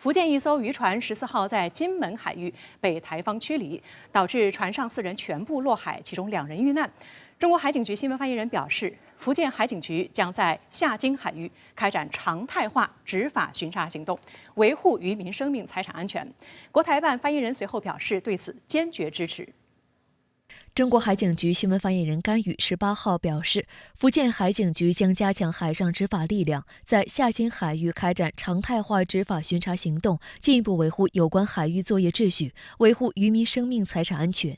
福建一艘渔船14号在金门海域被台方驱离，导致船上4人全部落海，其中2人遇难。中国海警局新闻发言人表示，福建海警局将在下金海域开展常态化执法巡查行动，维护渔民生命财产安全。国台办发言人随后表示，对此坚决支持。中国海警局新闻发言人甘宇18号表示，福建海警局将加强海上执法力量，在下金海域开展常态化执法巡查行动，进一步维护有关海域作业秩序，维护渔民生命财产安全。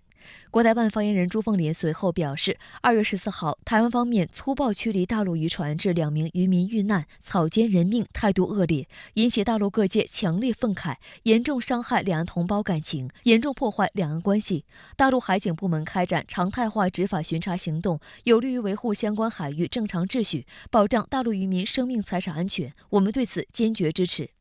国台办发言人朱凤莲随后表示，2月14号，台湾方面粗暴驱离大陆渔船，致2名渔民遇难，草菅人命，态度恶劣，引起大陆各界强烈愤慨，严重伤害两岸同胞感情，严重破坏两岸关系。大陆海警部门开展常态化执法巡查行动，有利于维护相关海域正常秩序，保障大陆渔民生命财产安全，我们对此坚决支持。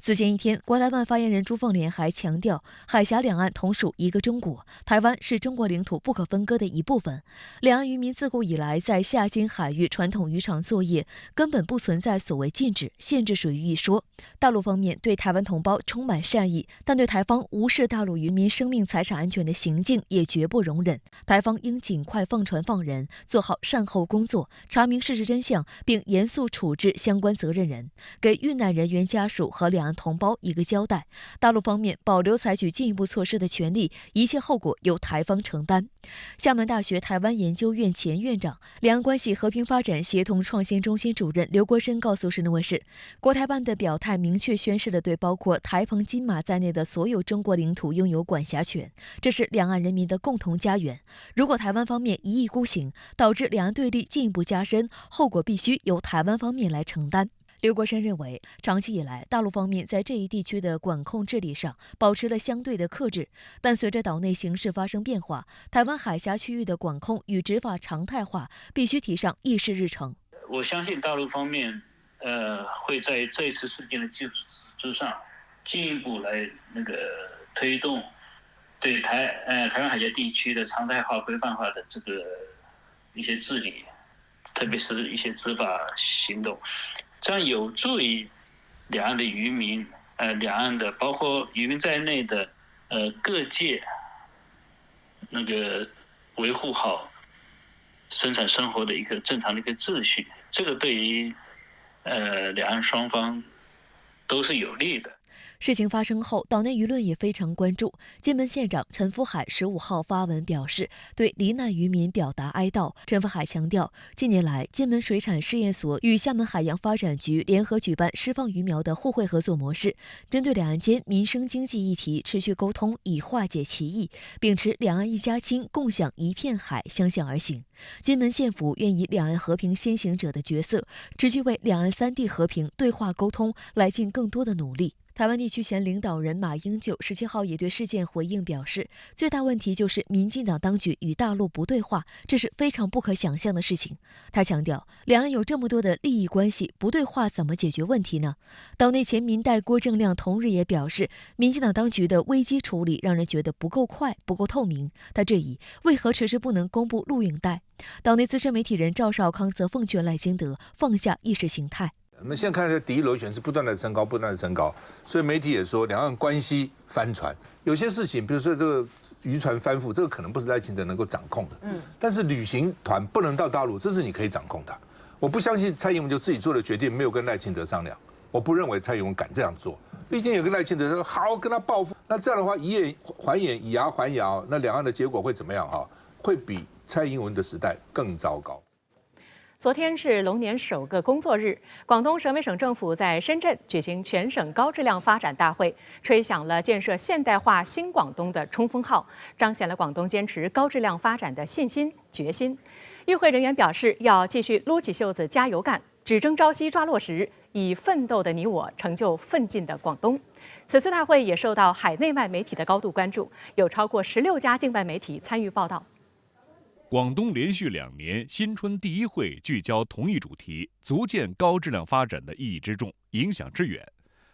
此前一天，国台办发言人朱凤莲还强调，海峡两岸同属一个中国，台湾是中国领土不可分割的一部分。两岸渔民自古以来在下金海域传统渔场作业，根本不存在所谓禁止、限制水域一说。大陆方面对台湾同胞充满善意，但对台方无视大陆渔民生命财产安全的行径也绝不容忍。台方应尽快放船放人，做好善后工作，查明事实真相，并严肃处置相关责任人，给遇难人员家属和两岸同胞一个交代。大陆方面保留采取进一步措施的权利，一切后果由台方承担。厦门大学台湾研究院前院长、两岸关系和平发展协同创新中心主任刘国深告诉市内卫视，国台办的表态明确宣示了对包括台澎金马在内的所有中国领土拥有管辖权，这是两岸人民的共同家园。如果台湾方面一意孤行，导致两岸对立进一步加深，后果必须由台湾方面来承担。刘国深认为，长期以来，大陆方面在这一地区的管控治理上保持了相对的克制，但随着岛内形势发生变化，台湾海峡区域的管控与执法常态化必须提上议事日程。我相信大陆方面，会在这一次事件的基础之上，进一步来推动对台湾海峡地区的常态化、规范化的这个一些治理，特别是一些执法行动。这样有助于两岸的渔民，两岸的包括渔民在内的各界维护好生产生活的一个正常的一个秩序，这个对于两岸双方都是有利的。事情发生后，岛内舆论也非常关注。金门县长陈福海15号发文表示，对罹难渔民表达哀悼。陈福海强调，近年来，金门水产试验所与厦门海洋发展局联合举办释放鱼苗的互惠合作模式，针对两岸间民生经济议题持续沟通，以化解歧义，秉持两岸一家亲、共享一片海相向而行。金门县府愿以两岸和平先行者的角色，持续为两岸3地和平对话沟通来尽更多的努力。台湾地区前领导人马英九17号也对事件回应表示，最大问题就是民进党当局与大陆不对话，这是非常不可想象的事情。他强调，两岸有这么多的利益关系，不对话怎么解决问题呢？岛内前民代郭正亮同日也表示，民进党当局的危机处理让人觉得不够快、不够透明。他质疑，为何迟迟不能公布录影带？岛内资深媒体人赵少康则奉劝赖清德放下意识形态。我们现在看这敌意螺旋是不断的升高，不断的升高，所以媒体也说两岸关系翻船。有些事情，比如说这个渔船翻覆，这个可能不是赖清德能够掌控的。但是旅行团不能到大陆，这是你可以掌控的。我不相信蔡英文就自己做的决定，没有跟赖清德商量。我不认为蔡英文敢这样做，毕竟有跟赖清德说好跟他报复。那这样的话，以眼还眼，以牙还牙，那两岸的结果会怎么样？会比蔡英文的时代更糟糕。昨天是龙年首个工作日，广东省委省政府在深圳举行全省高质量发展大会，吹响了建设现代化新广东的冲锋号，彰显了广东坚持高质量发展的信心决心。与会人员表示，要继续撸起袖子加油干，只争朝夕抓落实，以奋斗的你我成就奋进的广东。此次大会也受到海内外媒体的高度关注，有超过16家境外媒体参与报道。广东连续2年新春第一会聚焦同一主题，足见高质量发展的意义之重、影响之远。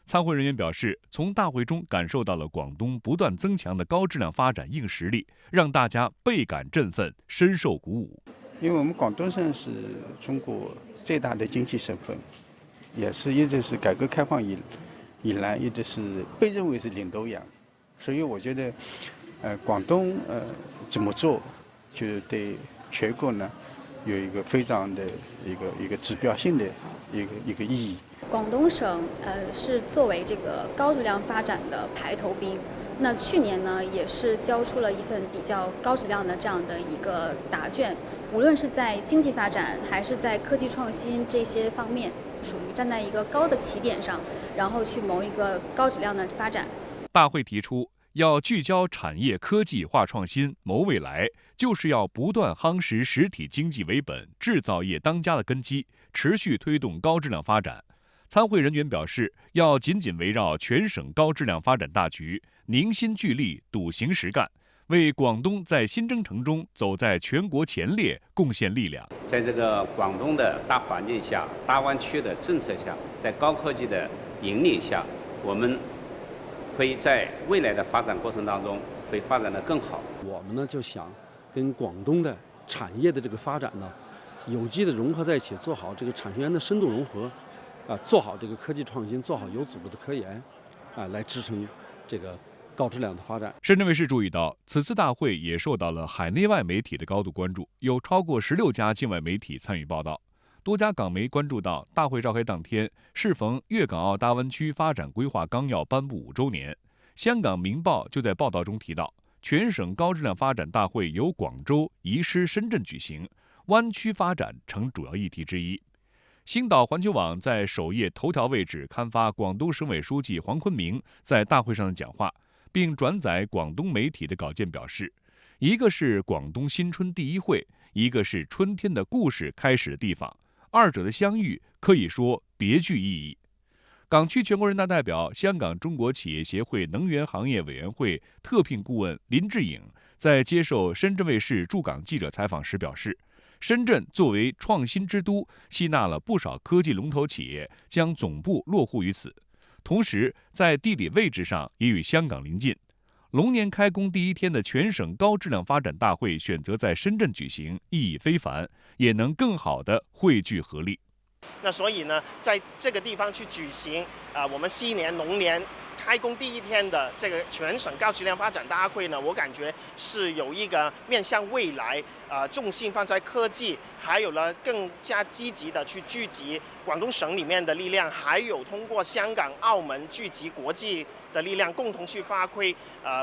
参会人员表示，从大会中感受到了广东不断增强的高质量发展硬实力，让大家倍感振奋，深受鼓舞。因为我们广东省是中国最大的经济省份，也是一直是改革开放以以来一直是被认为是领头羊，所以我觉得，广东怎么做，就对全国呢有一个非常的一个指标性的一个意义。广东省是作为这个高质量发展的排头兵，那去年呢也是交出了一份比较高质量的这样的一个答卷，无论是在经济发展还是在科技创新这些方面，属于站在一个高的起点上，然后去谋一个高质量的发展。大会提出，要聚焦产业科技化创新，谋未来，就是要不断夯实实体经济为本、制造业当家的根基，持续推动高质量发展。参会人员表示，要紧紧围绕全省高质量发展大局，凝心聚力，笃行实干，为广东在新征程中走在全国前列贡献力量。在这个广东的大环境下、大湾区的政策下，在高科技的引领下，我们会在未来的发展过程当中会发展得更好。我们呢就想跟广东的产业的这个发展呢，有机的融合在一起，做好这个产学研的深度融合，做好这个科技创新，做好有组织的科研，来支撑这个高质量的发展。深圳卫视注意到，此次大会也受到了海内外媒体的高度关注，有超过16家境外媒体参与报道。多家港媒关注到，大会召开当天适逢粤港澳大湾区发展规划纲要颁布5周年，香港《明报》就在报道中提到，全省高质量发展大会由广州移师深圳举行，湾区发展成主要议题之一。星岛环球网在首页头条位置刊发广东省委书记黄坤明在大会上的讲话，并转载广东媒体的稿件，表示，一个是广东新春第一会，一个是春天的故事开始的地方，二者的相遇可以说别具意义。港区全国人大代表、香港中国企业协会能源行业委员会特聘顾问林志颖在接受深圳卫视驻港记者采访时表示，深圳作为创新之都，吸纳了不少科技龙头企业，将总部落户于此，同时在地理位置上也与香港邻近。龙年开工第一天的全省高质量发展大会选择在深圳举行，意义非凡，也能更好地汇聚合力。那所以呢，在这个地方去举行我们西年龙年开工第一天的这个全省高质量发展大会呢，我感觉是有一个面向未来，重心放在科技，还有呢更加积极的去聚集广东省里面的力量，还有通过香港、澳门聚集国际的力量，共同去发挥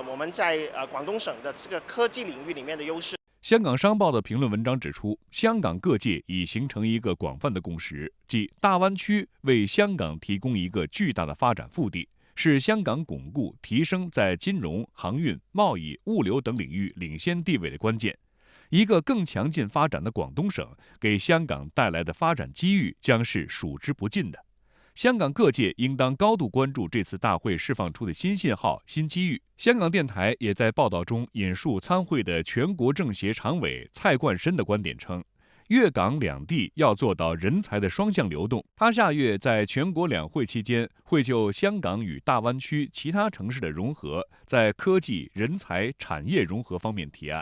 我们在广东省的这个科技领域里面的优势。香港商报的评论文章指出，香港各界已形成一个广泛的共识，即大湾区为香港提供一个巨大的发展腹地，是香港巩固提升在金融、航运、贸易、物流等领域领先地位的关键。一个更强劲发展的广东省给香港带来的发展机遇将是数之不尽的。香港各界应当高度关注这次大会释放出的新信号、新机遇。香港电台也在报道中引述参会的全国政协常委蔡冠深的观点称，粤港两地要做到人才的双向流动。他下月在全国两会期间会就香港与大湾区其他城市的融合，在科技、人才、产业融合方面提案。